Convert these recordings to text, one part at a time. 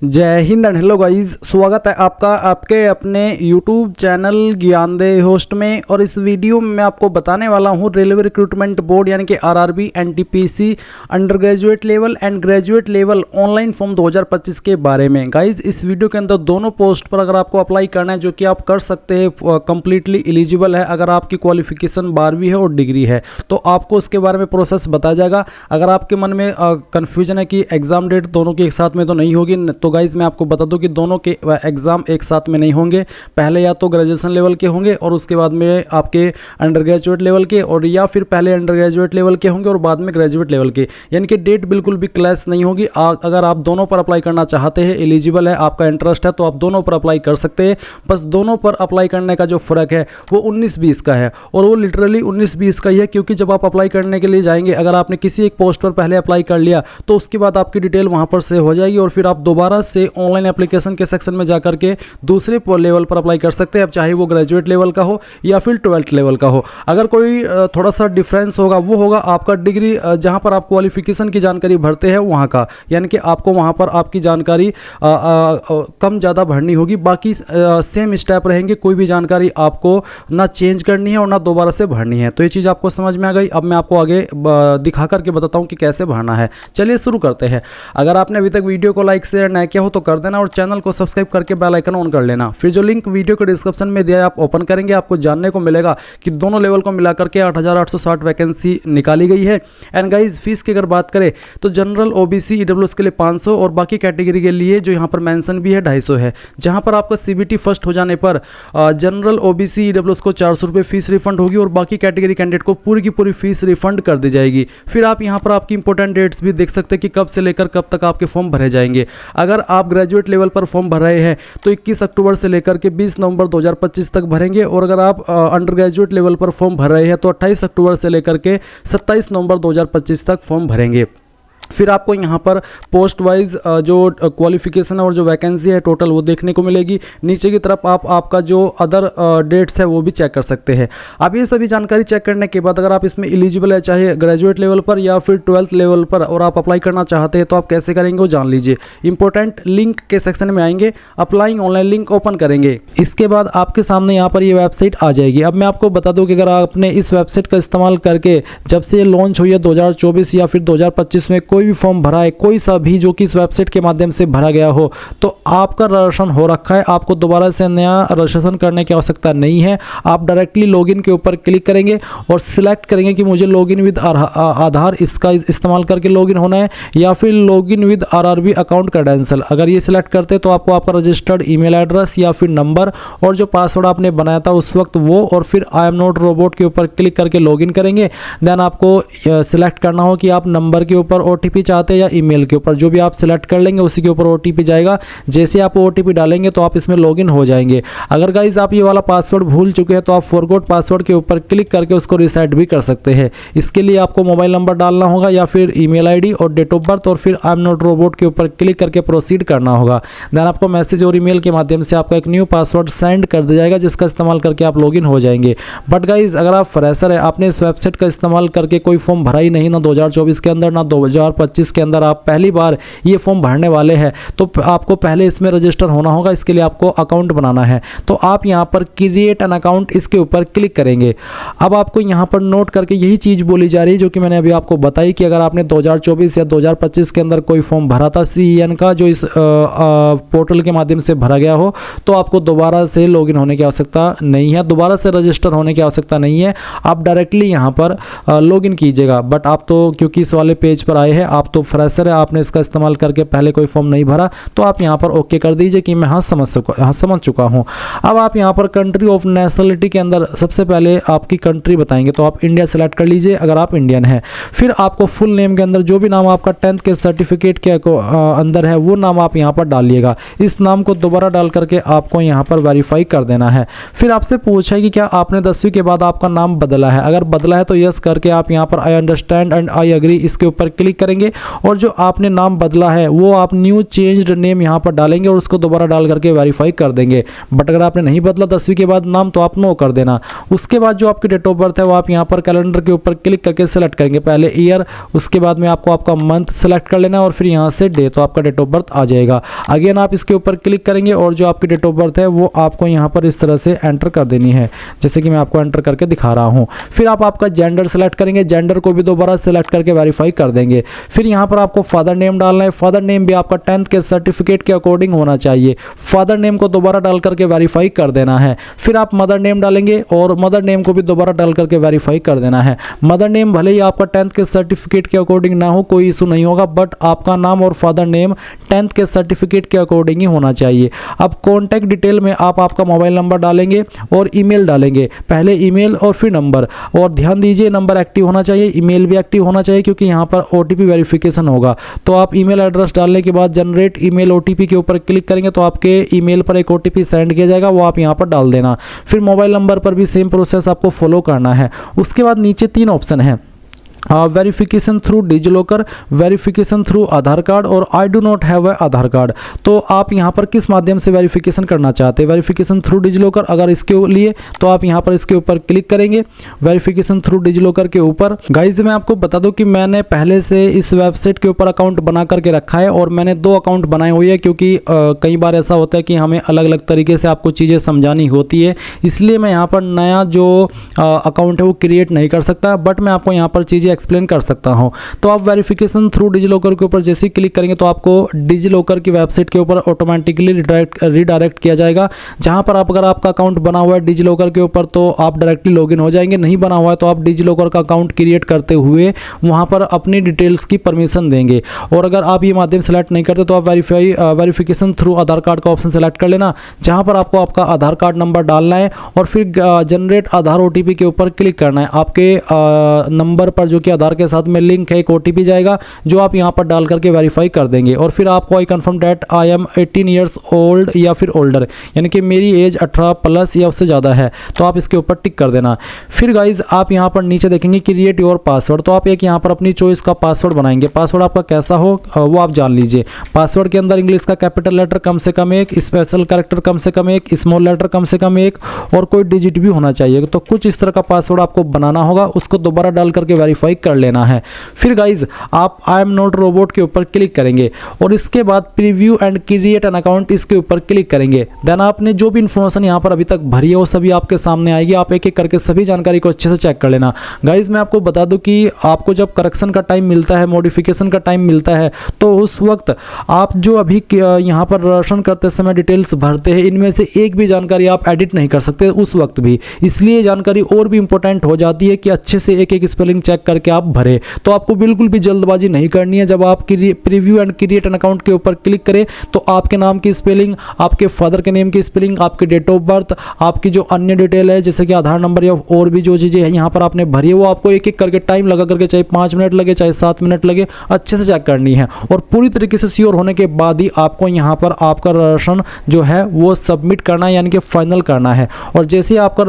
जय Hind and hello guys, स्वागत है आपका आपके अपने YouTube चैनल ज्ञानदेह होस्ट में। और इस वीडियो में मैं आपको बताने वाला हूं रेलवे रिक्रूटमेंट बोर्ड यानी कि RRB, NTPC, under graduate level and graduate level online form 2025 के बारे में। गाइस इस वीडियो के अंदर दोनों पोस्ट पर अगर आपको अप्लाई करना है, जो कि आप कर सकते हैं, कंप्लीटली एलिजिबल है। अगर आपकी क्वालिफिकेशन 12वीं है और डिग्री है तो आपको उसके बारे में प्रोसेस बताया जाएगा। अगर आपके मन में कन्फ्यूजन है कि एग्जाम डेट दोनों के एक साथ में तो नहीं होगी, तो गाइज मैं आपको बता दूं कि दोनों के एग्जाम एक साथ में नहीं होंगे। पहले या तो ग्रेजुएशन लेवल के होंगे और उसके बाद में आपके अंडर ग्रेजुएट लेवल के, और या फिर पहले अंडर ग्रेजुएट लेवल के होंगे और बाद में ग्रेजुएट लेवल के, यानी कि डेट बिल्कुल भी क्लैश नहीं होगी। अगर आप दोनों पर अप्लाई करना चाहते हैं, एलिजिबल है, आपका इंटरेस्ट है, तो आप दोनों पर अप्लाई कर सकते हैं। बस दोनों पर अप्लाई करने का जो फ़र्क है वो 19-20 का है, और वो लिटरली 19-20 का ही है, क्योंकि जब आप अप्लाई करने के लिए जाएंगे, अगर आपने किसी एक पोस्ट पर पहले अप्लाई कर लिया तो उसके बाद आपकी डिटेल वहाँ पर सेव हो जाएगी और फिर आप दोबारा से ऑनलाइन एप्लीकेशन के सेक्शन में जाकर के दूसरे लेवल पर अप्लाई कर सकते हैं। अब चाहे वो ग्रेजुएट लेवल का हो या फिर 12th लेवल का हो। अगर कोई थोड़ा सा डिफरेंस होगा, वो होगा आपका डिग्री, जहां पर आप क्वालिफिकेशन की जानकारी भरते हैं वहां का, यानी कि आपको वहां पर आपकी जानकारी कम ज़्यादा भरनी होगी। बाकी सेम स्टेप रहेंगे, कोई भी जानकारी आपको ना चेंज करनी है और ना दोबारा से भरनी है। तो ये चीज़ आपको समझ में आ गई। अब मैं आपको आगे दिखा करके बताता हूँ कि कैसे भरना है। चलिए शुरू करते हैं। अगर आपने अभी तक वीडियो को लाइक शेयर नहीं किया हो तो कर देना और चैनल को सब्सक्राइब करके बेल आइकन ऑन कर लेना। फिर जो लिंक वीडियो के डिस्क्रिप्शन में दिया है आप ओपन करेंगे, आपको जानने को मिलेगा कि दोनों लेवल को मिलाकर के 8860 वैकेंसी निकाली गई है। एंड गाइज फीस की अगर बात करें तो जनरल, ओबीसी, ईडब्ल्यूएस के लिए 500 और बाकी कैटेगरी के लिए जो यहाँ पर मेंशन भी है 250 है। जहाँ पर आपका सीबीटी फर्स्ट हो जाने पर जनरल, ओबीसी, ईडब्ल्यूएस को 400 रुपये फीस रिफंड होगी और बाकी कैटेगरी कैंडिडेट को पूरी की पूरी फीस रिफंड कर दी जाएगी। फिर आप यहाँ पर आपकी इंपॉर्टेंट डेट्स भी देख सकते हैं कि कब से लेकर कब तक आपके फॉर्म भरे जाएंगे। अगर आप ग्रेजुएट लेवल पर फॉर्म भर रहे हैं तो 21 अक्टूबर से लेकर के 20 नवंबर 2025 तक भरेंगे, और अगर आप अंडर ग्रेजुएट लेवल पर फॉर्म भर रहे हैं तो 28 अक्टूबर से लेकर के 27 नवंबर 2025 तक फॉर्म भरेंगे। फिर आपको यहाँ पर पोस्ट वाइज जो क्वालिफिकेशन है और जो वैकेंसी है टोटल वो देखने को मिलेगी। नीचे की तरफ आप आपका जो अदर डेट्स है वो भी चेक कर सकते हैं। अब ये सभी जानकारी चेक करने के बाद अगर आप इसमें एलिजिबल है, चाहे ग्रेजुएट लेवल पर या फिर 12th लेवल पर, और आप अप्लाई करना चाहते हैं तो आप कैसे करेंगे वो जान लीजिए। इंपॉर्टेंट लिंक के सेक्शन में आएंगे, अप्लाइंग ऑनलाइन लिंक ओपन करेंगे, इसके बाद आपके सामने यहाँ पर ये वेबसाइट आ जाएगी। अब मैं आपको बता दूँ कि अगर आपने इस वेबसाइट का इस्तेमाल करके जब से ये लॉन्च हुई है 2024 या फिर 2025 में कोई भी फॉर्म भरा है, कोई सा भी जो कि इस वेबसाइट के माध्यम से भरा गया हो, तो आपका रजिस्ट्रेशन हो रखा है। आपको दोबारा से नया रजिस्ट्रेशन करने की आवश्यकता नहीं है। आप डायरेक्टली लॉगिन के ऊपर क्लिक करेंगे और सिलेक्ट करेंगे कि मुझे लॉगिन विद आधार इसका इस्तेमाल करके लॉगिन होना है या फिर login with RRB account credential. अगर ये सिलेक्ट करते तो आपको आपका रजिस्टर्ड ईमेल एड्रेस या फिर नंबर और जो पासवर्ड आपने बनाया था उस वक्त वो, और फिर आई एम नॉट रोबोट के ऊपर क्लिक करके लॉगिन करेंगे। देन आपको सिलेक्ट करना हो कि आप नंबर के ऊपर ओटीपी चाहते हैं या ईमेल के ऊपर, जो भी आप सिलेक्ट कर लेंगे उसी के ऊपर ओटीपी जाएगा। जैसे आप ओटीपी डालेंगे तो आप इसमें लॉगिन हो जाएंगे। अगर गाइज आप ये वाला पासवर्ड भूल चुके हैं तो आप फॉरगॉट पासवर्ड के ऊपर क्लिक करके उसको रीसेट भी कर सकते हैं। इसके लिए आपको मोबाइल नंबर डालना होगा या फिर ईमेल आईडी और डेट ऑफ बर्थ, और फिर आई एम नॉट रोबोट के ऊपर क्लिक करके प्रोसीड करना होगा। देन आपको मैसेज और ईमेल के माध्यम से आपका एक न्यू पासवर्ड सेंड कर दिया जाएगा, जिसका इस्तेमाल करके आप लॉगिन हो जाएंगे। बट गाइज अगर आप फ्रेशर है, आपने इस वेबसाइट का इस्तेमाल करके कोई फॉर्म भरा ही नहीं, ना 2024 के अंदर ना 2025 के अंदर, आप पहली बार ये फॉर्म भरने वाले हैं, तो आपको पहले इसमें रजिस्टर होना होगा। इसके लिए आपको अकाउंट बनाना है, तो आप यहां पर क्रिएट एन अकाउंट इसके ऊपर क्लिक करेंगे। अब आपको यहां पर नोट करके यही चीज़ बोली जा रही है जो कि मैंने अभी आपको बताई कि अगर आपने 2024 या 2025 के अंदर कोई फॉर्म भरा था CEN का, जो इस पोर्टल के माध्यम से भरा गया हो, तो आपको दोबारा से लॉगिन होने की आवश्यकता नहीं है, दोबारा से रजिस्टर होने की आवश्यकता नहीं है। आप डायरेक्टली यहाँ पर लॉगिन कीजिएगा। बट आप तो क्योंकि इस वाले पेज पर आए हैं, आप तो फ्रेशर है, आपने इसका इस्तेमाल करके पहले कोई फॉर्म नहीं भरा, तो आप यहाँ पर ओके कर दीजिए कि मैं हाँ समझ चुका हूँ। अब आप यहाँ पर कंट्री ऑफ नेशनलिटी के अंदर सबसे पहले आपकी कंट्री बताएंगे, तो आप इंडिया सेलेक्ट कर लीजिए अगर आप इंडियन हैं। फिर आपको फुल नेम के अंदर जो भी नाम आपका 10th के सर्टिफिकेट के अंदर है वो नाम आप यहाँ पर डालिएगा। इस नाम को दोबारा डाल करके आपको यहाँ पर वेरीफाई कर देना है। फिर आपसे पूछा है कि क्या आपने 10वीं के बाद आपका नाम बदला है। अगर बदला है तो यस करके आप यहाँ पर I understand and I agree इसके ऊपर क्लिक करेंगे। करेंगे और जो आपने नाम बदला है वो आप न्यू चेंज्ड नेम यहाँ पर डालेंगे और उसको दोबारा डाल करके वेरीफाई कर देंगे। बट अगर आपने नहीं बदला 10वीं के बाद नाम तो आप नो कर देना। उसके बाद जो आपकी डेट ऑफ बर्थ है वो आप यहाँ पर कैलेंडर के ऊपर क्लिक करके सेलेक्ट करेंगे, पहले ईयर, उसके बाद में आपको आपका मंथ सेलेक्ट कर लेना है और फिर यहाँ से डे, तो आपका डेट ऑफ बर्थ आ जाएगा। अगेन आप इसके ऊपर क्लिक करेंगे और जो आपकी डेट ऑफ बर्थ है वो आपको यहाँ पर इस तरह से एंटर कर देनी है, जैसे कि मैं आपको एंटर करके दिखा रहा हूँ। फिर आप आपका जेंडर सेलेक्ट करेंगे, जेंडर को भी दोबारा सेलेक्ट करके वेरीफाई कर देंगे। फिर यहाँ पर आपको फादर नेम डालना है, फादर नेम भी आपका 10th के सर्टिफिकेट के अकॉर्डिंग होना चाहिए। फादर नेम को दोबारा डाल करके वेरीफाई कर देना है। फिर आप मदर नेम डालेंगे और मदर नेम को भी दोबारा डाल करके वेरीफाई कर देना है। मदर नेम भले ही आपका 10th के सर्टिफिकेट के अकॉर्डिंग ना हो, कोई इशू नहीं होगा, बट आपका नाम और फादर नेम 10th के सर्टिफिकेट के अकॉर्डिंग ही होना चाहिए। अब कॉन्टैक्ट डिटेल में आप आपका मोबाइल नंबर डालेंगे और ईमेल डालेंगे, पहले ईमेल और फिर नंबर। और ध्यान दीजिए नंबर एक्टिव होना चाहिए, ईमेल भी एक्टिव होना चाहिए, क्योंकि यहाँ पर OTP वेरिफिकेशन होगा। तो आप ईमेल एड्रेस डालने के बाद जनरेट ईमेल OTP के ऊपर क्लिक करेंगे तो आपके ईमेल पर एक OTP सेंड किया जाएगा, वो आप यहाँ पर डाल देना। फिर मोबाइल नंबर पर भी सेम प्रोसेस आपको फॉलो करना है। उसके बाद नीचे 3 ऑप्शन है, verification through DigiLocker, verification through Aadhaar card और I do not have a Aadhaar card. तो आप यहाँ पर किस माध्यम से वेरिफिकेशन करना चाहते हैं? वेरिफिकेशन थ्रू डिजिलॉकर अगर इसके लिए तो आप यहाँ पर इसके ऊपर क्लिक करेंगे, वेरिफिकेशन थ्रू डिजिलॉकर के ऊपर। गाइज मैं आपको बता दूं कि मैंने पहले से इस वेबसाइट के ऊपर अकाउंट बना करके रखा है और मैंने 2 अकाउंट बनाए हुए हैं, क्योंकि कई बार ऐसा होता है कि हमें अलग अलग तरीके से आपको चीज़ें समझानी होती है, इसलिए मैं यहाँ पर नया जो अकाउंट है वो क्रिएट नहीं कर सकता, बट मैं आपको यहाँ पर चीज़ें एक्सप्लेन कर सकता हूं। तो आप वेरिफिकेशन थ्रू डिजिलॉकर के ऊपर जैसे ही क्लिक करेंगे तो आपको डिजिलॉकर की वेबसाइट के ऊपर ऑटोमेटिकली रीडायरेक्ट किया जाएगा, जहां पर अगर आपका अकाउंट बना हुआ है डिजिलॉकर के ऊपर तो आप डायरेक्टली लॉगिन हो जाएंगे, नहीं बना हुआ है तो आप डिजिलॉकर का अकाउंट क्रिएट करते हुए वहां पर अपनी डिटेल्स की परमिशन देंगे। और अगर आप ये माध्यम सेलेक्ट नहीं करते तो आप वेरिफिकेशन थ्रू आधार कार्ड का ऑप्शन सेलेक्ट कर लेना, जहां पर आपको आपका आधार कार्ड नंबर डालना है और फिर जनरेट आधार OTP के ऊपर क्लिक करना है। आपके नंबर पर जो कि आधार के साथ में लिंक है एक OTP जाएगा, जो आप यहां पर डाल करके वेरीफाई कर देंगे। और फिर आपको I confirm that I am 18 years old या फिर ओल्डर, यानी कि मेरी एज 18 प्लस या उससे ज़्यादा है, तो आप इसके ऊपर टिक कर देना। फिर गाइज आप यहां पर नीचे देखेंगे क्रिएट योर पासवर्ड, तो आप एक यहां पर अपनी चॉइस का पासवर्ड बनाएंगे। पासवर्ड आपका कैसा हो वो आप जान लीजिए। पासवर्ड के अंदर इंग्लिश का कैपिटल लेटर कम से कम 1, स्पेशल कैरेक्टर कम से कम 1, स्मॉल लेटर कम से कम 1 और कोई डिजिट भी होना चाहिए। तो कुछ इस तरह का पासवर्ड आपको बनाना होगा, उसको दोबारा डाल करके वेरीफाई कर लेना है। फिर गाइज आप आई एम नॉट रोबोट के ऊपर क्लिक करेंगे और इसके बाद preview and create an account इसके ऊपर क्लिक करेंगे। देन आपने जो भी इन्फॉर्मेशन यहाँ पर अभी तक भरी है वो सभी आपके सामने आएगी, आप एक एक करके सभी जानकारी को अच्छे से चेक कर लेना। गाइज मैं आपको बता दूं कि आपको जब करेक्शन का टाइम मिलता है, मॉडिफिकेशन का टाइम मिलता है, तो उस वक्त आप जो अभी यहाँ पर राशन करते समय डिटेल्स भरते हैं, इनमें से एक भी जानकारी आप एडिट नहीं कर सकते उस वक्त भी, इसलिए जानकारी और भी इंपॉर्टेंट हो जाती है कि अच्छे से एक एक स्पेलिंग चेक करके आप भरे। तो आपको बिल्कुल भी जल्दबाजी नहीं करनी है। जब आप preview and create an account के ऊपर क्लिक करें तो आपके नाम की स्पेलिंग, आपके फादर के नेम की स्पेलिंग, आपकी डेट ऑफ बर्थ, आपकी जो अन्य डिटेल है जैसे कि आधार नंबर या और भी जो चीज़ें यहाँ पर आपने भरी है वो आपको एक एक करके टाइम लगा करके, चाहे 5 मिनट लगे चाहे 7 मिनट लगे, अच्छे से चेक करनी है। और पूरी तरीके से श्योर होने के बाद ही आपको यहाँ पर आपका रजिस्ट्रेशन जो है वो सबमिट करना है, यानी कि फाइनल करना है। और जैसे ही आपका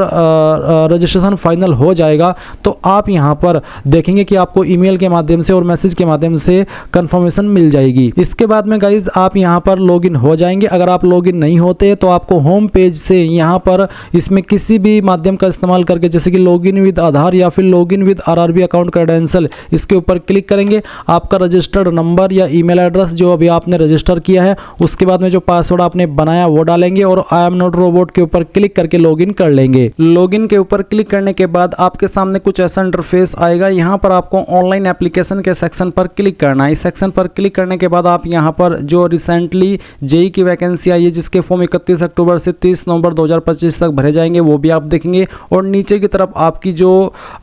रजिस्ट्रेशन फाइनल हो जाएगा तो आप यहाँ पर देखेंगे कि आपको ईमेल के माध्यम से और मैसेज के माध्यम से कंफर्मेशन मिल जाएगी। इसके बाद में गाइज आप यहाँ पर लॉगिन हो जाएंगे। अगर आप लॉगिन नहीं होते तो आपको होम पेज से यहाँ पर इसमें किसी भी माध्यम का इस्तेमाल करके, जैसे कि लॉगिन विद आधार या फिर login with RRB account credential, इसके ऊपर क्लिक करेंगे। आपका रजिस्टर्ड नंबर या ईमेल एड्रेस जो अभी आपने रजिस्टर किया है, उसके बाद में जो पासवर्ड आपने बनाया वो डालेंगे और आई एम नॉट रोबोट के ऊपर क्लिक करके लॉगिन कर लेंगे। लॉगिन के ऊपर क्लिक करने के बाद आपके सामने कुछ ऐसा इंटरफेस आएगा। यहाँ पर आपको ऑनलाइन एप्लीकेशन के सेक्शन पर क्लिक करना है। इस सेक्शन पर क्लिक करने के बाद आप यहाँ पर जो रिसेंटली JEE की वैकेंसी आई है जिसके फॉर्म 31 अक्टूबर से 30 नवंबर 2025 तक भरे जाएंगे वो भी आप देखेंगे। और नीचे की तरफ आपकी जो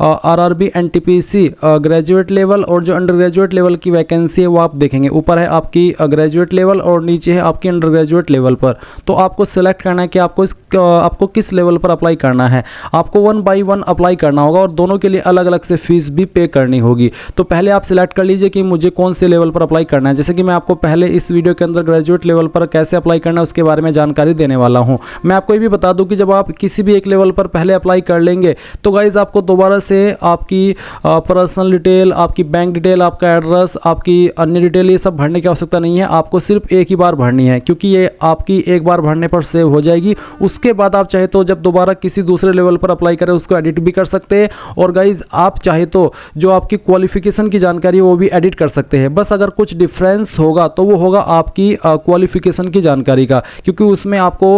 RRB NTPC ग्रेजुएट लेवल और जो अंडर ग्रेजुएट लेवल की वैकेंसी है वो आप देखेंगे। ऊपर है आपकी ग्रेजुएट लेवल और नीचे है आपकी अंडर ग्रेजुएट लेवल पर। तो आपको सेलेक्ट करना है कि आपको किस लेवल पर अप्लाई करना है। आपको 1 बाय 1 अप्लाई करना होगा और दोनों के लिए अलग अलग से फीस भी पे करनी होगी। तो पहले आप सिलेक्ट कर लीजिए कि मुझे कौन से लेवल पर अप्लाई करना है। जैसे कि मैं आपको पहले इस वीडियो के अंदर ग्रेजुएट लेवल पर कैसे अप्लाई करना है उसके बारे में जानकारी देने वाला हूँ। मैं आपको ये भी बता दूँ कि जब आप किसी भी एक लेवल पर पहले अप्लाई कर लेंगे तो गाइज़ आपको दोबारा से आपकी पर्सनल डिटेल, आपकी बैंक डिटेल, आपका एड्रेस, आपकी अन्य डिटेल ये सब भरने की आवश्यकता नहीं है। आपको सिर्फ एक ही बार भरनी है, क्योंकि ये आपकी एक बार भरने पर सेव हो जाएगी। उसके बाद आप चाहे तो जब दोबारा किसी दूसरे लेवल पर अप्लाई करें उसको एडिट भी कर सकते हैं। और गाइज आप चाहे तो जो आपकी क्वालिफिकेशन की जानकारी है वो भी एडिट कर सकते हैं। बस अगर कुछ डिफरेंस होगा तो वो होगा आपकी क्वालिफिकेशन की जानकारी का, क्योंकि उसमें आपको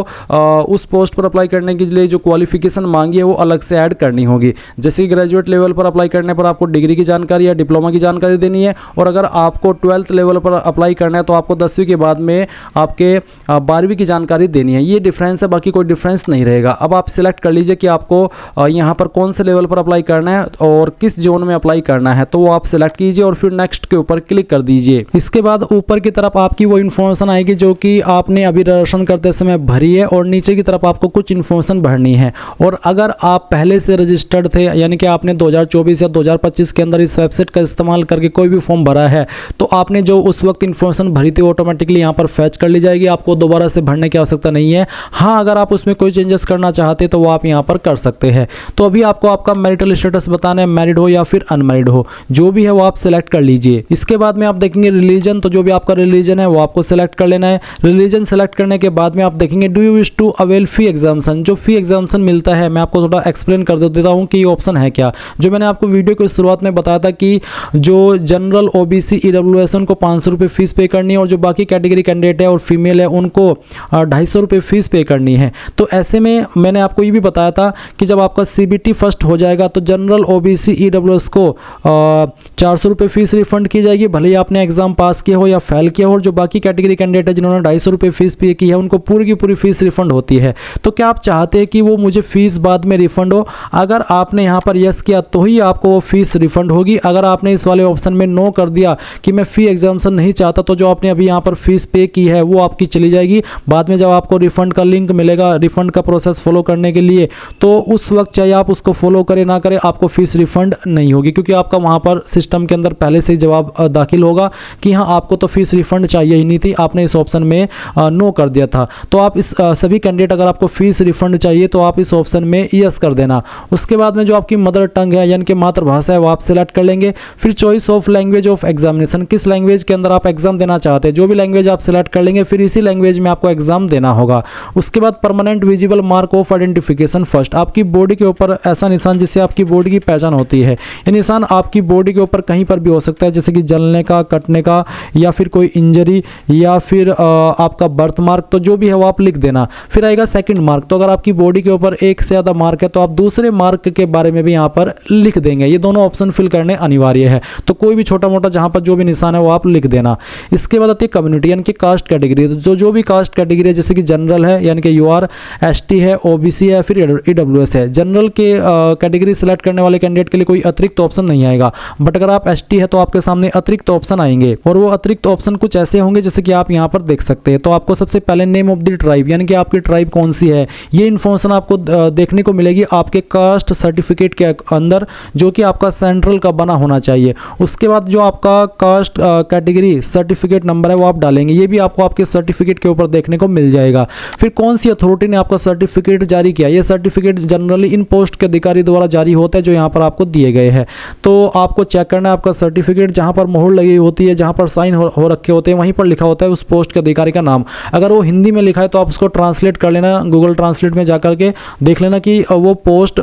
उस पोस्ट पर अप्लाई करने के लिए जो क्वालिफिकेशन मांगी है वो अलग से ऐड करनी होगी। जैसे ग्रेजुएट लेवल पर अप्लाई करने पर आपको डिग्री की जानकारी या डिप्लोमा की जानकारी देनी है, और अगर आपको 12th लेवल पर अप्लाई करना है तो आपको 10वीं के बाद में आपके 12वीं की जानकारी देनी है। ये डिफरेंस है, बाकी कोई डिफरेंस नहीं रहेगा। अब आप सिलेक्ट कर लीजिए कि आपको यहाँ पर कौन से लेवल पर अप्लाई करना है और किस जोन में अप्लाई करना है, तो वो आप सिलेक्ट कीजिए और फिर नेक्स्ट के ऊपर क्लिक कर दीजिए। इसके बाद ऊपर की तरफ आपकी वो इन्फॉर्मेशन आएगी जो कि आपने अभी रजिस्ट्रेशन करते समय भरी है, और नीचे की तरफ आपको कुछ इन्फॉर्मेशन भरनी है। और अगर आप पहले से रजिस्टर्ड थे, यानी कि आपने 2024 या 2025 के अंदर इस वेबसाइट का इस्तेमाल करके कोई भी फॉर्म भरा है, तो आपने जो उस वक्त इन्फॉर्मेशन भरी थी ऑटोमेटिकली यहाँ पर फैच कर ली जाएगी। आपको दोबारा से भरने की आवश्यकता नहीं है। हाँ, अगर आप उसमें कोई चेंजेस करना चाहते तो वो आप यहाँ पर कर सकते हैं। तो अभी आपको आपका मैरिटल स्टेटस बताना है, मैरिड हो या फिर अनमैरिड हो, जो भी है वो आप सिलेक्ट कर लीजिए। इसके बाद में आप देखेंगे रिलीजन, तो जो भी आपका रिलीजन है वो आपको सिलेक्ट कर लेना है। रिलीजन सेलेक्ट करने के बाद में आप देखेंगे do you wish to avail fee exemption. जो फी एग्जाम्शन मिलता है, मैं आपको थोड़ा एक्सप्लेन कर देता हूँ कि ये ऑप्शन है क्या। जो मैंने आपको वीडियो की शुरुआत में बताया था कि जो जनरल ओबीसी ईडब्ल्यूएस उनको 500 रुपये फीस पे करनी है, और जो बाकी कैटेगरी कैंडिडेट है और फीमेल है उनको 250 रुपये फीस पे करनी है। तो ऐसे में मैंने आपको ये भी बताया था कि जब आपका CBT फर्स्ट हो जाएगा तो जनरल ओबीसी ईडब्ल्यूएस को 400 रुपये फीस रिफंड की जाएगी, भले ही आपने एग्जाम पास किया हो या फेल किया हो। और जो बाकी कैटेगरी कैंडिडेट है जिन्होंने 250 रुपये फीस पे की है उनको पूरी की पूरी फीस रिफंड होती है। तो क्या आप चाहते हैं कि वो मुझे फीस बाद में रिफंड हो? अगर आपने यहाँ पर यस किया तो ही आपको वो फीस रिफंड होगी। अगर आपने इस वाले ऑप्शन में नो कर दिया कि मैं फी एग्जाम्शन नहीं चाहता, तो जो आपने अभी यहाँ पर फीस पे की है वो आपकी चली जाएगी। बाद में जब आपको रिफंड का लिंक मिलेगा रिफंड का प्रोसेस फॉलो करने के लिए, तो उस वक्त चाहे आप उसको फॉलो करें ना करें आपको फीस रिफंड नहीं होगी, क्योंकि आपका वहाँ पर सिस्टम के अंदर पहले से ही जवाब दाखिल होगा कि हाँ आपको तो फीस रिफंड चाहिए ही नहीं थी, आपने इस ऑप्शन में नो कर दिया था। तो आप इस सभी कैंडिडेट अगर आपको फीस रिफंड चाहिए तो आप इस ऑप्शन में यस कर देना। उसके बाद में जो आपकी मदर टंग है यानी कि मातृभाषा है वो आप सिलेक्ट कर लेंगे। फिर choice of language of examination, किस लैंग्वेज के अंदर आप एग्जाम देना चाहते हैं, जो भी लैंग्वेज आप सिलेक्ट कर लेंगे फिर इसी लैंग्वेज में आपको एग्जाम देना होगा। उसके बाद permanent visible mark of identification first, आपकी बॉडी के ऊपर ऐसा निशान जिससे आपकी बॉडी की पहचान होती है। ये निशान आपकी बॉडी के ऊपर कहीं पर भी हो सकता है, जैसे कि जलने का, कटने का, या फिर कोई इंजरी, या फिर आपका बर्थ मार्क, तो जो भी है वो आप लिख देना। फिर आएगा सेकंड मार्क, तो अगर आपकी बॉडी के ऊपर एक से ज़्यादा मार्क है तो आप दूसरे मार्क के बारे में भी यहाँ पर लिख देंगे। ये दोनों ऑप्शन फिल करने अनिवार्य है, तो कोई भी छोटा मोटा जहाँ पर जो भी निशान है वो आप लिख देना। इसके बाद आती है कम्युनिटी यानी कि कास्ट कैटेगरी, तो जो भी कास्ट कैटेगरी है जैसे कि जनरल है यानी कि UR, ST है, OBC है, फिर EWS है। जनरल के कैटेगरी सिलेक्ट करने वाले कैंडिडेट के लिए कोई अतिरिक्त ऑप्शन नहीं आएगा, बट अगर आप ST है तो आपके सामने अतिरिक्त ऑप्शन आएंगे, और वो अतिरिक्त ऑप्शन कुछ ऐसे होंगे जैसे कि आप यहाँ पर देख सकते हैं। तो आपको सबसे पहले नेम ऑफ द ट्राइब यानी कि आपकी ट्राइब कौन सी है ये इन्फॉर्मेशन आपको देखने को मिलेगी आपके कास्ट सर्टिफिकेट के अंदर, जो कि आपका सेंट्रल का बना होना चाहिए। उसके बाद जो आपका कास्ट कैटेगरी सर्टिफिकेट नंबर है वो आप डालेंगे, ये भी आपको आपके सर्टिफिकेट के ऊपर देखने को मिल जाएगा। फिर कौन सी अथॉरिटी ने आपका सर्टिफिकेट जारी किया, ये सर्टिफिकेट जनरली इन पोस्ट के अधिकारी द्वारा जारी होता है जो यहाँ पर आपको दिए गए हैं। तो आपको चेक करना है आपका सर्टिफिकेट, जहाँ पर मोहर लगी होती है, जहाँ पर साइन हो रखे होते हैं वहीं पर लिखा होता है उस पोस्ट के अधिकारी का नाम। अगर वो हिंदी में लिखा है तो आप उसको ट्रांसलेट कर लेना, गूगल ट्रांसलेट में जाकर के देख लेना कि वो पोस्ट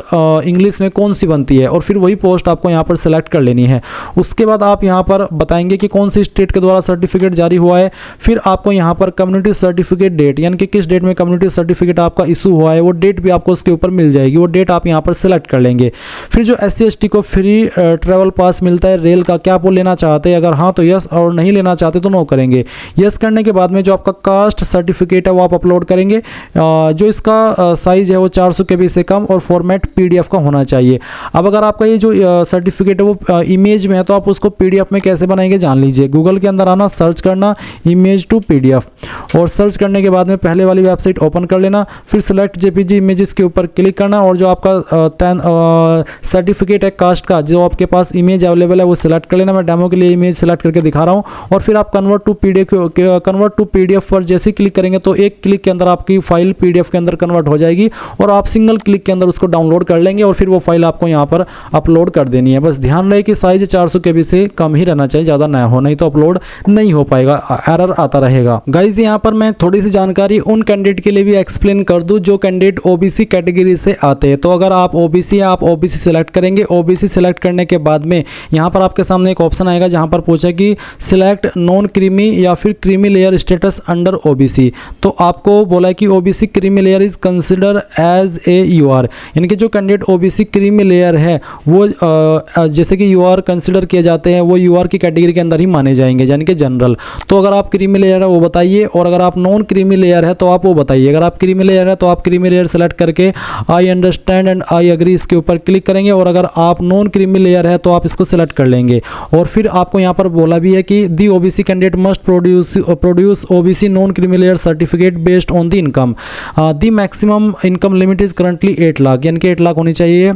इंग्लिश में कौन सी बनती है, और फिर वही पोस्ट आपको यहाँ पर सेलेक्ट कर लेनी है। उसके बाद आप यहाँ पर बताएंगे कि कौन सी स्टेट के द्वारा सर्टिफिकेट जारी हुआ है। फिर आपको यहाँ पर कम्युनिटी सर्टिफिकेट डेट यानी कि किस डेट में कम्युनिटी सर्टिफिकेट आपका इशू हुआ है वो डेट भी आपको उसके ऊपर मिल जाएगी, वो डेट आप यहाँ पर सेलेक्ट कर लेंगे। फिर जो SC ST को फ्री ट्रैवल पास मिलता है रेल का, क्या आप वो लेना चाहते हैं? अगर हाँ तो यस, और नहीं लेना चाहते तो नो करेंगे। यस करने के बाद में जो आपका कास्ट सर्टिफिकेट है वो आप अपलोड करेंगे, जो इसका साइज है वो 400 KB से कम और फॉर्मेट PDF का होना चाहिए। अब अगर आपका ये जो सर्टिफिकेट है वो इमेज में है तो आप उसको PDF में कैसे बनाएंगे जान लीजिए। गूगल के अंदर आना, सर्च करना इमेज टू PDF, और सर्च करने के बाद में पहले वाली वेबसाइट ओपन कर लेना। फिर सेलेक्ट JPG इमेजेस के ऊपर क्लिक करना, और जो आपका सर्टिफिकेट है कास्ट का जो आपके पास इमेज अवेलेबल है वो सिलेक्ट कर लेना। मैं डेमो के लिए इमेज सिलेक्ट करके दिखा रहा हूँ। और फिर आप कन्वर्ट टू पीडीएफ पर जैसे क्लिक करेंगे तो एक क्लिक के अंदर आपकी फाइल पीडीएफ के अंदर कन्वर्ट हो जाएगी और आप सिंगल क्लिक के अंदर उसको डाउनलोड कर लेंगे और फिर वो फाइल आपको यहाँ पर अपलोड कर देनी है। बस ध्यान रहे कि साइज 400 KB से कम ही रहना चाहिए, ज़्यादा ना हो, नहीं तो अपलोड नहीं हो पाएगा, एरर आता रहेगा। गाइज यहाँ पर मैं थोड़ी सी जानकारी उन कैंडिडेट के लिए भी एक्सप्लेन कर दूं जो कैंडिडेट ओबीसी कैटेगरी से आते हैं। तो अगर आप ओबीसी या आप ओबीसी सिलेक्ट करेंगे, ओबीसी सिलेक्ट करने के बाद में यहाँ पर आपके सामने एक ऑप्शन आएगा जहाँ पर पूछा कि सिलेक्ट नॉन क्रीमी या फिर creamy layer status under OBC. तो आपको बोला है कि OBC creamy layer is consider as a UR, यानी कि जो कैंडिडेट ओबीसी क्रीमी लेयर है वो जैसे कि यूआर कंसिडर किए जाते हैं, वो यूआर की कैटेगरी के अंदर ही माने जाएंगे, यानी कि जनरल। तो अगर आप क्रीमी लेयर है वो बताइए, और अगर आप नॉन क्रीमी लेयर है तो आप वो बताइए। अगर आप क्रीमी लेयर है तो आप क्रीमी लेयर सेलेक्ट करके I understand and I agree इसके ऊपर क्लिक करेंगे, और अगर आप नॉन क्रीमी लेयर है तो आप इसको सिलेक्ट कर लेंगे। और फिर आपको यहाँ पर बोला भी है कि the OBC candidate must produce OBC non creamy layer certificate based on the income. The maximum income limit is currently 8 lakh, यानी कि 8 लाख होनी चाहिए,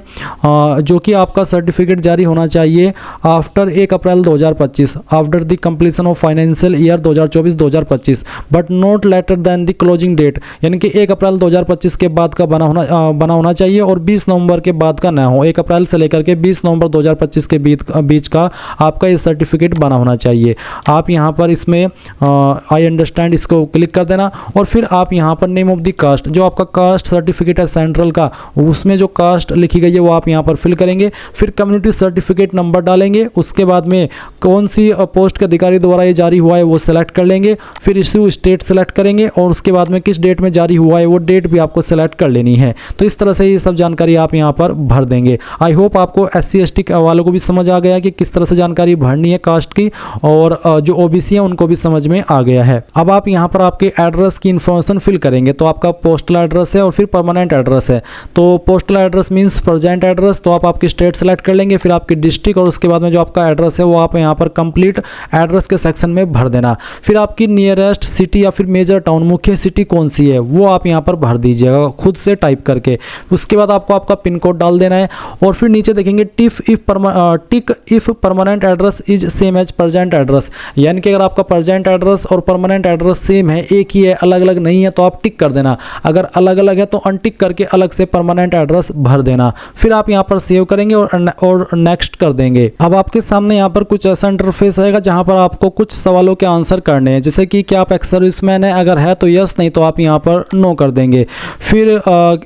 जो कि आपका सर्टिफिकेट जारी होना चाहिए after 1 April 2025, after the completion of financial year 2024-2025, but not later than the closing date, यानी कि 1 अप्रैल 2025 के बाद का बना होना चाहिए और 20 नवंबर के बाद का ना हो। 1 अप्रैल से लेकर के 20 नवंबर 2025 के बीच का आपका ये सर्टिफिकेट बना होना चाहिए। आप यहाँ पर इसमें आई अंडरस्टैंड इसको क्लिक कर देना, और फिर आप यहाँ पर नेम ऑफ द कास्ट, जो आपका कास्ट सर्टिफिकेट है सेंट्रल का, उसमें जो कास्ट लिखी गई है वो आप यहाँ पर फिल करेंगे। फिर कम्युनिटी सर्टिफिकेट नंबर डालेंगे, उसके बाद में कौन सी पोस्ट के अधिकारी द्वारा ये जारी हुआ है वो सिलेक्ट कर लेंगे। फिर इशू स्टेट सेलेक्ट करेंगे, और उसके बाद में किस डेट में जारी हुआ है वो डेट भी आपको सेलेक्ट कर लेनी है। तो इस तरह से ये सब जानकारी आप यहाँ पर भर देंगे। आई होप आपको SC ST वालों को भी समझ आ गया कि किस तरह से जानकारी भरनी है कास्ट की, और जो ओबीसी है उनको भी समझ में आ गया है। अब आप यहाँ पर आपके एड्रेस की इंफॉर्मेशन फिल करेंगे। तो आपका पोस्टल एड्रेस है और फिर परमानेंट एड्रेस है। तो postal address means present address, तो आप आपकी स्टेट सेलेक्ट कर लेंगे, फिर आपकी डिस्ट्रिक्ट, और उसके बाद में जो आपका एड्रेस है वो आप यहाँ पर कंप्लीट एड्रेस के सेक्शन में भर देना। फिर आपकी नियरेस्ट सिटी या फिर मेजर टाउन, मुख्य सिटी कौन सी है वो आप यहाँ पर भर दीजिएगा खुद से टाइप करके। उसके बाद आपको आपका पिन कोड डाल देना है, और फिर नीचे देखेंगे tick if permanent address is same as present address, यानी कि अगर आपका प्रेजेंट एड्रेस और परमानेंट एड्रेस सेम है, एक ही है, अलग अलग नहीं है, तो आप टिक कर देना। अगर अलग अलग है तो अनटिक करके अलग से परमानेंट एड्रेस भर देना। फिर आप यहाँ पर सेव करेंगे और नेक्स्ट कर देंगे। अब आपके सामने यहाँ पर कुछ ऐसा इंटरफेस आएगा जहाँ पर आपको कुछ सवालों के आंसर करने हैं, जैसे कि क्या आप एक्स सर्विसमैन है, अगर है तो यस, नहीं तो आप यहाँ पर नो कर देंगे। फिर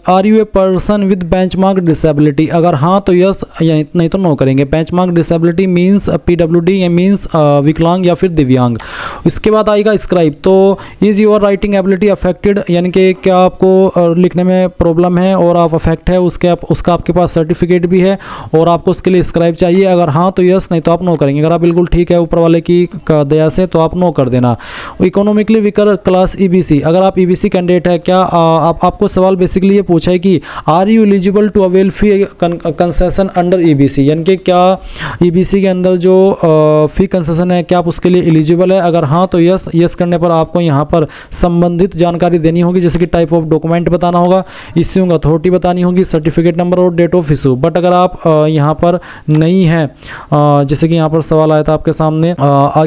are you a person with benchmark disability, अगर हाँ तो यस, नहीं तो नो करेंगे। बेंचमार्क डिसेबिलिटी मीन्स PWD या मीन्स विकलांग या फिर दिव्यांग। इसके बाद आएगा स्क्राइब, तो is your writing ability affected, यानी कि क्या आपको लिखने में प्रॉब्लम है और आप अफेक्ट है, उसका आपके पास सर्टिफिकेट भी है और आपको उसके लिए स्क्राइब चाहिए। अगर हाँ तो यस, नहीं तो आप नो करेंगे। अगर आप बिल्कुल ठीक है ऊपर वाले की दया से तो आप नो कर देना। इकोनॉमिकली वीकर क्लास EBC, अगर आप EBC कैंडिडेट है, क्या आपको सवाल बेसिकली ये पूछा है कि are you eligible to avail fee concession under EBC, यानी कि क्या EBC के अंदर जो फी कंसेशन है क्या आप उसके लिए एलिजिबल है। अगर हाँ तो यस करने पर आपको यहाँ पर संबंधित जानकारी देनी होगी, जैसे कि टाइप ऑफ डॉक्यूमेंट बताना होगा, इश्यूइंग अथॉरिटी बतानी होगी, सर्टिफिकेट नंबर और डेट ऑफ इशू। बट अगर आप यहाँ पर नहीं है, जैसे कि यहाँ पर सवाल आया था आपके सामने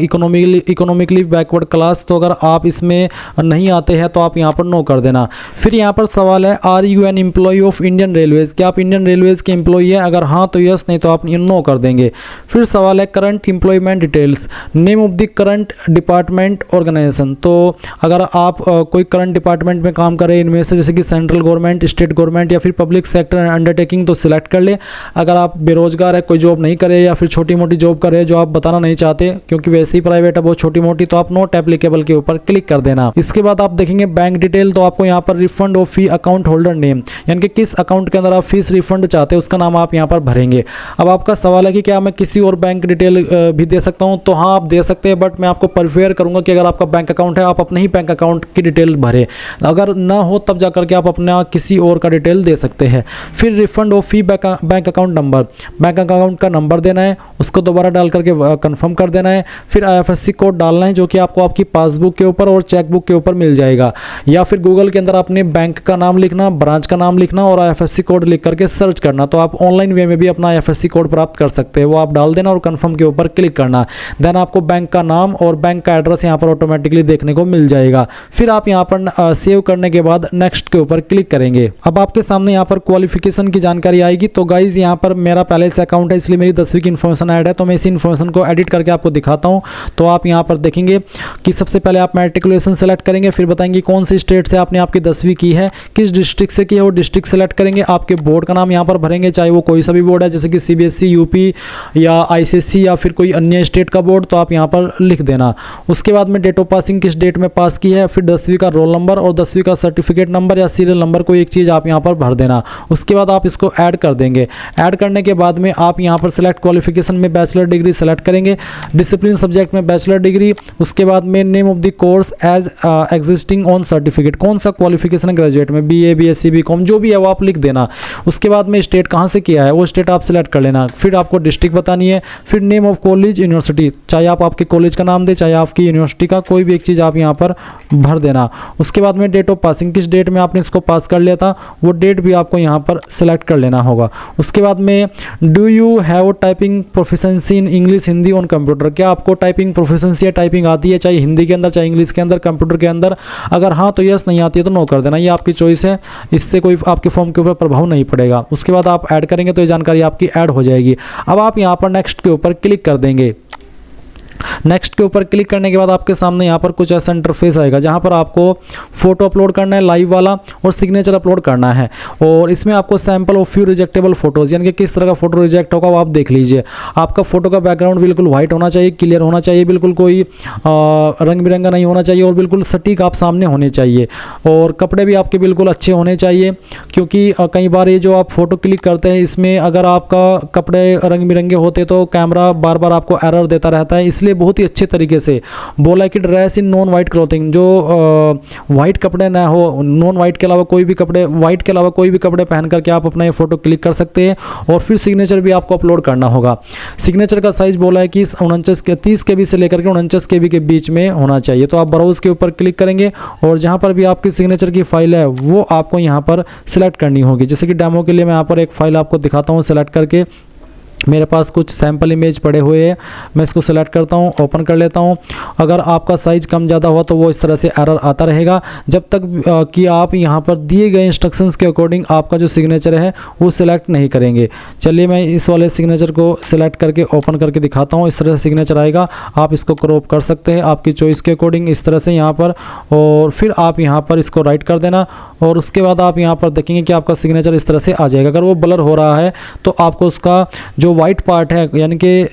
इकोनॉमिकली बैकवर्ड क्लास, तो अगर आप इसमें नहीं आते हैं तो आप यहाँ पर नो कर देना। फिर यहाँ पर सवाल है are you an employee of Indian Railways, क्या आप इंडियन रेलवेज के एम्प्लॉय है, अगर हाँ तो यस, नहीं तो आप नो कर देंगे। फिर सवाल है current employment details, name of the current department organisation, तो अगर आप कोई करंट डिपार्टमेंट में काम करें इनमें से, जैसे कि सेंट्रल गवर्नमेंट, स्टेट गवर्नमेंट या फिर पब्लिक सेक्टर अंडरटेकिंग, तो सिलेक्ट कर ले। अगर आप बेरोजगार है, कोई जॉब नहीं करे या फिर छोटी मोटी जॉब करे जो आप बताना नहीं चाहते क्योंकि वैसे ही प्राइवेट है बहुत छोटी मोटी, तो आप नॉट एप्लीकेबल के ऊपर क्लिक कर देना। इसके बाद आप देखेंगे बैंक डिटेल, तो आपको यहाँ पर refund of fee account holder name, यानी कि किस अकाउंट के अंदर आप फीस रिफंड चाहते हैं उसका नाम आप यहाँ पर भरेंगे। अब आपका सवाल है कि क्या मैं किसी और बैंक डिटेल भी दे सकता हूँ, तो हाँ आप दे सकते हैं, बट मैं आपको प्रेफर करूंगा कि अगर आपका बैंक अकाउंट है आप अपने ही बैंक अकाउंट की डिटेल भरें, अगर ना हो तब जाकर के आप अपना किसी और का डिटेल दे सकते हैं। फिर refund of fee bank account number, bank account का नंबर देना है, उसको दोबारा डाल करके कंफर्म कर देना है। फिर IFSC कोड डालना है जो कि आपको आपकी पासबुक के ऊपर और चेकबुक के ऊपर मिल जाएगा, या फिर गूगल के अंदर अपने बैंक का नाम लिखना, ब्रांच का नाम लिखना और IFSC कोड लिख करके सर्च करना। तो आप ऑनलाइन वे में भी अपना IFSC कोड प्राप्त कर सकते हैं, वो आप डाल देना और कन्फर्म के ऊपर क्लिक करना। देन आपको बैंक का नाम और बैंक का एड्रेस यहाँ पर ऑटोमेटिकली देखने को मिल जाएगा। फिर आप यहाँ पर सेव करने के बाद नेक्स्ट के ऊपर क्लिक करेंगे। अब आपके सामने यहाँ पर क्वालिफिकेशन की जानकारी आएगी। तो गाइज यहाँ पर मेरा पहले से अकाउंट है, इसलिए मेरी 10वीं की इन्फॉर्मेशन ऐड है, तो मैं इसी इन्फॉर्मेशन को एडिट करके आपको दिखाता हूँ। तो आप यहाँ पर देखेंगे कि सबसे पहले आप मैट्रिकुलेशन सेलेक्ट करेंगे, फिर बताएंगे कौन सी स्टेट से आपने आपकी 10वीं की है, किस डिस्ट्रिक्ट से की है वो डिस्ट्रिक्ट सेलेक्ट करेंगे, आपके बोर्ड का नाम यहाँ पर भरेंगे, चाहे वो कोई सा भी बोर्ड है, जैसे कि CBSE, UP या ICSE या फिर कोई अन्य स्टेट का बोर्ड, तो आप यहाँ पर लिख देना। उसके बाद में डेट ऑफ पासिंग किस डेट में पास की है, फिर 10वीं का रोल नंबर और 10वीं का सर्टिफिकेट नंबर या सीरियल नंबर, कोई एक चीज़ आप यहाँ पर भर देना। उसके बाद आप इसको ऐड कर देंगे। ऐड करने के बाद में आप यहाँ पर सिलेक्ट क्वालिफिकेशन में बैचलर डिग्री सेलेक्ट करेंगे, डिसिप्लिन सब्जेक्ट में बैचलर डिग्री, उसके बाद में name of the course as existing on certificate, कौन सा क्वालिफिकेशन ग्रेजुएट में BA BSc BCom जो भी है वो आप लिख देना। उसके बाद में स्टेट कहाँ से किया है वो स्टेट आप सिलेक्ट कर लेना। फिर आपको डिस्ट्रिक्ट बतानी है, फिर नेम ऑफ कॉलेज यूनिवर्सिटी, चाहे आप आपके कॉलेज का नाम दे चाहे आपकी यूनिवर्सिटी का, कोई भी एक चीज़ आप यहाँ पर भर देना। उसके बाद में डेट ऑफ पासिंग, किस डेट में आपने इसको पास कर लिया था वो डेट भी आपको यहाँ पर सिलेक्ट कर लेना होगा। उसके बाद में do you have typing proficiency in English Hindi on computer, क्या आपको टाइपिंग प्रोफिशेंसी या टाइपिंग आती है, चाहे हिंदी के अंदर चाहे इंग्लिश के अंदर कंप्यूटर के अंदर। अगर हाँ तो यस, नहीं आती है तो नो कर देना, ये आपकी चॉइस है, इससे कोई आपके फॉर्म के ऊपर प्रभाव नहीं पड़ेगा। उसके बाद आप ऐड करेंगे तो ये जानकारी आपकी ऐड हो जाएगी। अब आप यहाँ पर नेक्स्ट के ऊपर क्लिक कर देंगे। नेक्स्ट के ऊपर क्लिक करने के बाद आपके सामने यहाँ पर कुछ ऐसा इंटरफेस आएगा जहाँ पर आपको फोटो अपलोड करना है लाइव वाला और सिग्नेचर अपलोड करना है, और इसमें आपको सैंपल ऑफ फ्यू रिजेक्टेबल फोटोज, यानी कि किस तरह का फोटो रिजेक्ट होगा वो आप देख लीजिए। आपका फोटो का बैकग्राउंड बिल्कुल व्हाइट होना चाहिए, क्लियर होना चाहिए, बिल्कुल कोई रंग बिरंगा नहीं होना चाहिए और बिल्कुल सटीक आप सामने होने चाहिए, और कपड़े भी आपके बिल्कुल अच्छे होने चाहिए, क्योंकि कई बार ये जो आप फोटो क्लिक करते हैं इसमें अगर आपका कपड़े रंग बिरंगे होते तो कैमरा बार बार आपको एरर देता रहता है। इसलिए बहुत ही अच्छे तरीके से बोला कि dress in non white clothing, जो वाइट कपड़े ना हो, नॉन वाइट के अलावा कोई भी कपड़े, वाइट के अलावा कोई भी कपड़े पहन करके आप अपना ये फोटो क्लिक कर सकते हैं। और फिर सिग्नेचर भी आपको अपलोड करना होगा। सिग्नेचर का साइज बोला है कि 30 KB से लेकर के 49 KB के बीच में होना चाहिए। तो आप ब्राउज के ऊपर क्लिक करेंगे और जहां पर भी आपकी सिग्नेचर की फाइल है वो आपको यहां पर सिलेक्ट करनी होगी। जैसे कि डेमो के लिए मैं यहाँ पर एक फाइल आपको दिखाता हूँ सिलेक्ट करके। मेरे पास कुछ सैम्पल इमेज पड़े हुए हैं, मैं इसको सेलेक्ट करता हूं, ओपन कर लेता हूं। अगर आपका साइज़ कम ज़्यादा हुआ तो वो इस तरह से एरर आता रहेगा, जब तक कि आप यहां पर दिए गए इंस्ट्रक्शंस के अकॉर्डिंग आपका जो सिग्नेचर है वो सिलेक्ट नहीं करेंगे। चलिए मैं इस वाले सिग्नेचर को सिलेक्ट करके ओपन करके दिखाता हूँ। इस तरह से सिग्नेचर आएगा, आप इसको क्रॉप कर सकते हैं आपकी चॉइस के अकॉर्डिंग इस तरह से यहाँ पर, और फिर आप यहाँ पर इसको राइट कर देना। और उसके बाद आप यहाँ पर देखेंगे कि आपका सिग्नेचर इस तरह से आ जाएगा। अगर वो ब्लर हो रहा है तो आपको उसका जो वाइट पार्ट है, यानी कि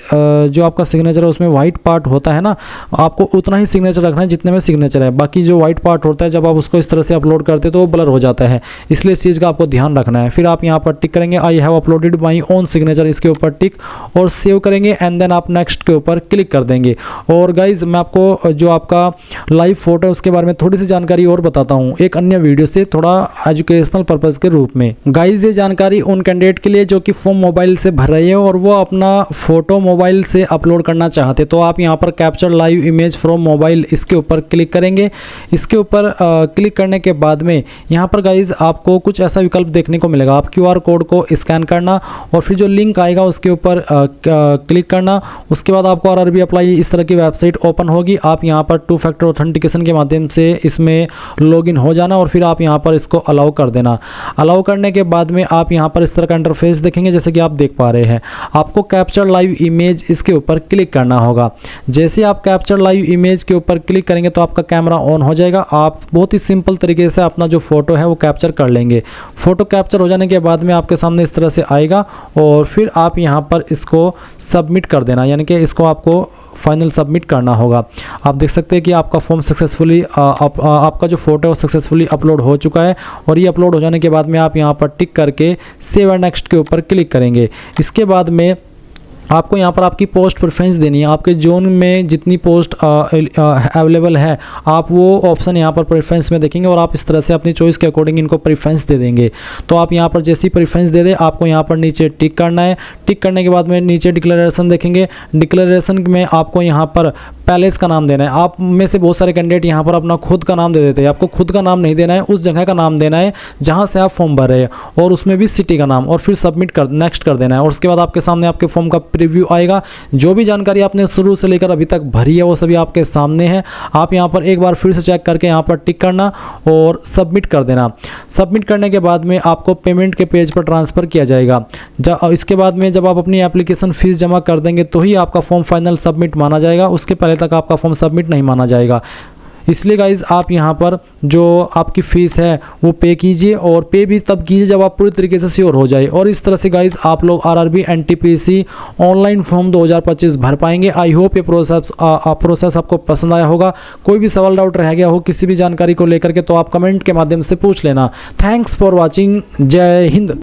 जो आपका सिग्नेचर है उसमें वाइट पार्ट होता है ना, आपको उतना ही सिग्नेचर रखना है जितने में सिग्नेचर है। बाकी जो वाइट पार्ट होता है जब आप उसको इस तरह से अपलोड करते हैं तो वो ब्लर हो जाता है, इसलिए इस चीज़ का आपको ध्यान रखना है। फिर आप यहाँ पर टिक करेंगे I have uploaded my own signature, इसके ऊपर टिक और सेव करेंगे एंड देन आप नेक्स्ट के ऊपर क्लिक कर देंगे। और गाइज मैं आपको जो आपका लाइव फोटो है उसके बारे में थोड़ी सी जानकारी और बताता हूँ एक अन्य वीडियो से, थोड़ा एजुकेशनल पर्पज़ के रूप में। गाइज ये जानकारी उन कैंडिडेट के लिए जो कि फॉर्म मोबाइल से भर रहे हैं और वो अपना फोटो मोबाइल से अपलोड करना चाहते, तो आप यहाँ पर capture live image from mobile इसके ऊपर क्लिक करेंगे। इसके ऊपर क्लिक करने के बाद में यहाँ पर गाइज आपको कुछ ऐसा विकल्प देखने को मिलेगा। आप QR कोड को स्कैन करना और फिर जो लिंक आएगा उसके ऊपर क्लिक करना। उसके बाद आपको RRB अप्लाई इस तरह की वेबसाइट ओपन होगी। आप यहाँ पर 2 फैक्टर ऑथेंटिकेशन के माध्यम से इसमें लॉगिन हो जाना और फिर आप यहाँ पर इसको अलाउ कर देना। अलाउ करने के बाद में आप यहाँ पर इस तरह का इंटरफेस देखेंगे जैसे कि आप देख पा रहे हैं। आपको कैप्चर लाइव इमेज इसके ऊपर क्लिक करना होगा। जैसे आप कैप्चर लाइव इमेज के ऊपर क्लिक करेंगे तो आपका कैमरा ऑन हो जाएगा। आप बहुत ही सिंपल तरीके से अपना जो फोटो है वो कैप्चर कर लेंगे। फोटो कैप्चर हो जाने के बाद में आपके सामने इस तरह से आएगा और फिर आप यहाँ पर इसको सबमिट कर देना, यानी कि इसको आपको फाइनल सबमिट करना होगा। आप देख सकते हैं कि आपका फॉर्म सक्सेसफुली आपका जो फोटो है वो सक्सेसफुली अपलोड हो चुका है। और ये अपलोड हो जाने के बाद में आप यहाँ पर टिक करके सेव एंड नेक्स्ट के ऊपर क्लिक करेंगे। इसके बाद में आपको यहाँ पर आपकी पोस्ट प्रेफरेंस देनी है। आपके जोन में जितनी पोस्ट अवेलेबल है आप वो ऑप्शन यहाँ पर प्रेफरेंस में देखेंगे और आप इस तरह से अपनी चॉइस के अकॉर्डिंग इनको प्रेफरेंस दे देंगे। तो आप यहाँ पर जैसी प्रेफरेंस दे दें आपको यहाँ पर नीचे टिक करना है। टिक करने के बाद में नीचे डिक्लेरेशन देखेंगे। डिक्लेरेशन में आपको यहाँ पर पैलेस का नाम देना है। आप में से बहुत सारे कैंडिडेट यहाँ पर अपना खुद का नाम दे देते हैं। आपको खुद का नाम नहीं देना है, उस जगह का नाम देना है जहाँ से आप फॉर्म भर रहे हैं और उसमें भी सिटी का नाम, और फिर सबमिट कर नेक्स्ट कर देना है। और उसके बाद आपके सामने आपके फॉर्म का प्रीव्यू आएगा। जो भी जानकारी आपने शुरू से लेकर अभी तक भरी है वो सभी आपके सामने है। आप यहाँ पर एक बार फिर से चेक करके यहाँ पर टिक करना और सबमिट कर देना। सबमिट करने के बाद में आपको पेमेंट के पेज पर ट्रांसफ़र किया जाएगा। इसके बाद में जब आप अपनी एप्लीकेशन फ़ीस जमा कर देंगे तो ही आपका फॉर्म फाइनल सबमिट माना जाएगा, उसके पहले तक आपका फॉर्म सबमिट नहीं माना जाएगा। इसलिए गाइज़ आप यहाँ पर जो आपकी फ़ीस है वो पे कीजिए, और पे भी तब कीजिए जब आप पूरी तरीके से श्योर हो जाए। और इस तरह से गाइज़ आप लोग आरआरबी एनटीपीसी ऑनलाइन फॉर्म 2025 भर पाएंगे। आई होप ये प्रोसेस आपको पसंद आया होगा। कोई भी सवाल डाउट रह गया हो किसी भी जानकारी को लेकर के तो आप कमेंट के माध्यम से पूछ लेना। Thanks for watching. जय हिंद।